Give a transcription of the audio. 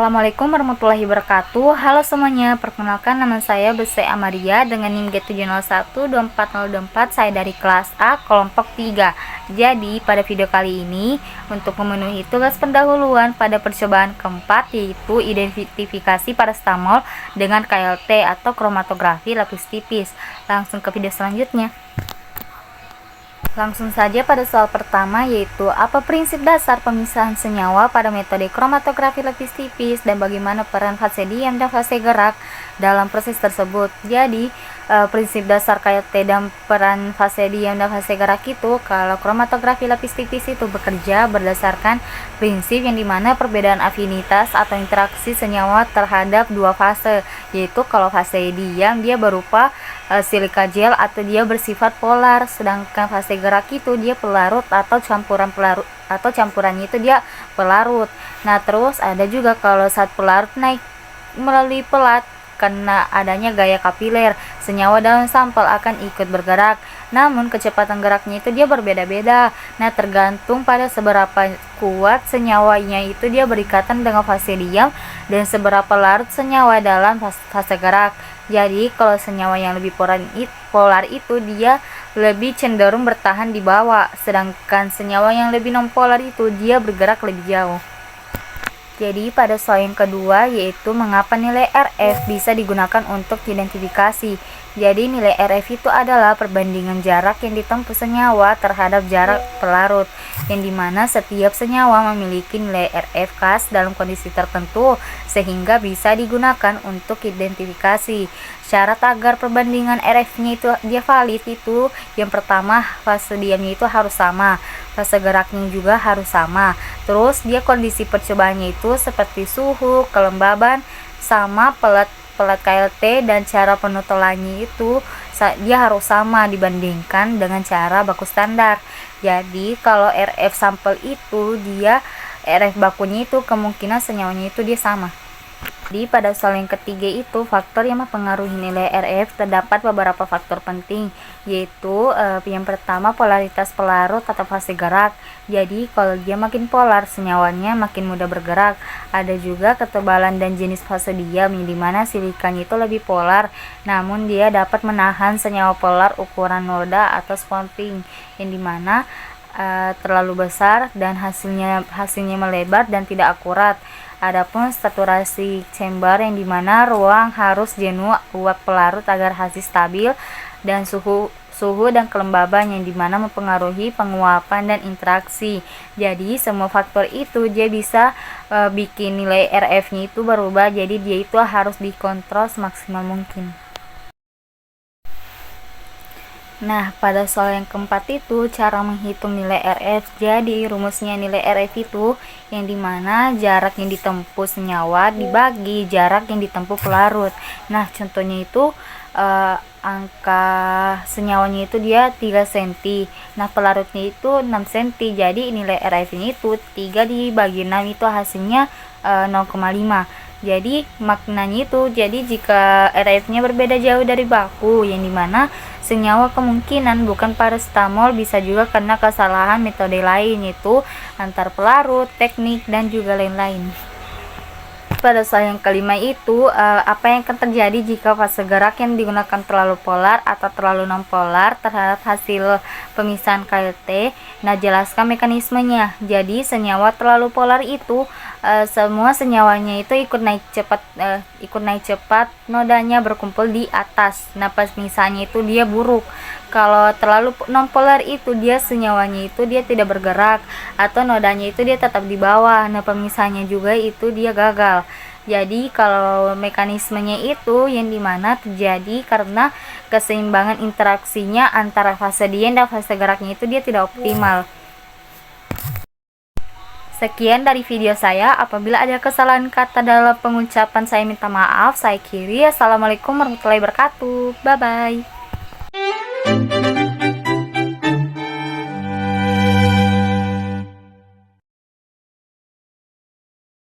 Assalamualaikum warahmatullahi wabarakatuh. Halo semuanya, perkenalkan nama saya Bese Amaria dengan NIM G7012404. Saya dari kelas A kelompok 3. Jadi pada video kali ini untuk memenuhi tugas pendahuluan pada percobaan keempat, yaitu identifikasi paracetamol dengan KLT atau kromatografi lapis tipis. Langsung ke video selanjutnya. Langsung saja pada soal pertama, yaitu apa prinsip dasar pemisahan senyawa pada metode kromatografi lapis tipis dan bagaimana peran fase diam dan fase gerak dalam proses tersebut. Jadi prinsip dasar KLT dan peran fase diam dan fase gerak itu, kalau kromatografi lapis tipis itu bekerja berdasarkan prinsip yang dimana perbedaan afinitas atau interaksi senyawa terhadap dua fase, yaitu kalau fase diam dia berupa silika gel atau dia bersifat polar, sedangkan fase gerak itu dia pelarut atau campurannya itu dia pelarut. Nah, terus ada juga kalau saat pelarut naik melalui pelat, karena adanya gaya kapiler, senyawa dalam sampel akan ikut bergerak. Namun kecepatan geraknya itu dia berbeda-beda. Nah, tergantung pada seberapa kuat senyawanya itu dia berikatan dengan fase diam dan seberapa larut senyawa dalam fase gerak. Jadi kalau senyawa yang lebih polar itu dia lebih cenderung bertahan di bawah, sedangkan senyawa yang lebih non-polar itu dia bergerak lebih jauh. Jadi pada soal yang kedua, yaitu mengapa nilai RF bisa digunakan untuk identifikasi. Jadi nilai RF itu adalah perbandingan jarak yang ditempuh senyawa terhadap jarak pelarut, yang dimana setiap senyawa memiliki nilai RF khas dalam kondisi tertentu sehingga bisa digunakan untuk identifikasi. Syarat agar perbandingan RF-nya itu dia valid itu, yang pertama fase diamnya itu harus sama, fase geraknya juga harus sama. Terus dia kondisi percobaannya itu seperti suhu, kelembaban, sama pelat KLT, dan cara penutulannya itu dia harus sama dibandingkan dengan cara baku standar. Jadi kalau RF sampel itu dia RF bakunya itu kemungkinan senyawanya itu dia sama. Jadi pada soal yang ketiga itu faktor yang mempengaruhi nilai RF, terdapat beberapa faktor penting, yaitu yang pertama polaritas pelarut atau fase gerak. Jadi kalau dia makin polar senyawanya makin mudah bergerak. Ada juga ketebalan dan jenis fase diam, yang dimana silikanya itu lebih polar, namun dia dapat menahan senyawa polar ukuran noda atau spotting, yang dimana terlalu besar dan hasilnya melebar dan tidak akurat. Adapun saturasi chamber, yang dimana ruang harus jenuh uap pelarut agar hasil stabil, dan suhu dan kelembaban, yang dimana mempengaruhi penguapan dan interaksi. Jadi semua faktor itu dia bisa bikin nilai RF-nya itu berubah, jadi dia itu harus dikontrol semaksimal mungkin. Nah, pada soal yang keempat itu cara menghitung nilai RF. Jadi rumusnya nilai RF itu yang dimana jarak yang ditempuh senyawa dibagi jarak yang ditempuh pelarut. Nah, contohnya itu angka senyawanya itu dia 3 cm. Nah, pelarutnya itu 6 cm. Jadi nilai RF-nya itu 3 dibagi 6 itu hasilnya 0,5. Jadi maknanya itu, jadi jika RF-nya berbeda jauh dari baku, yang dimana senyawa kemungkinan bukan paracetamol, bisa juga karena kesalahan metode lain, yaitu antar pelarut, teknik, dan juga lain-lain. Pada soal yang kelima itu apa yang akan terjadi jika fase gerak yang digunakan terlalu polar atau terlalu non-polar terhadap hasil pemisahan KLT. Nah, jelaskan mekanismenya. Jadi senyawa terlalu polar itu semua senyawanya itu ikut naik cepat, nodanya berkumpul di atas. Nah, pemisahannya itu dia buruk. Kalau terlalu non-polar itu dia senyawanya itu dia tidak bergerak atau nodanya itu dia tetap di bawah. Nah, pemisahannya juga itu dia gagal. Jadi kalau mekanismenya itu yang dimana terjadi karena keseimbangan interaksinya antara fase diam dan fase geraknya itu dia tidak optimal. Sekian dari video saya. Apabila ada kesalahan kata dalam pengucapan saya minta maaf. Saya akhiri. Assalamualaikum warahmatullahi wabarakatuh. Bye bye.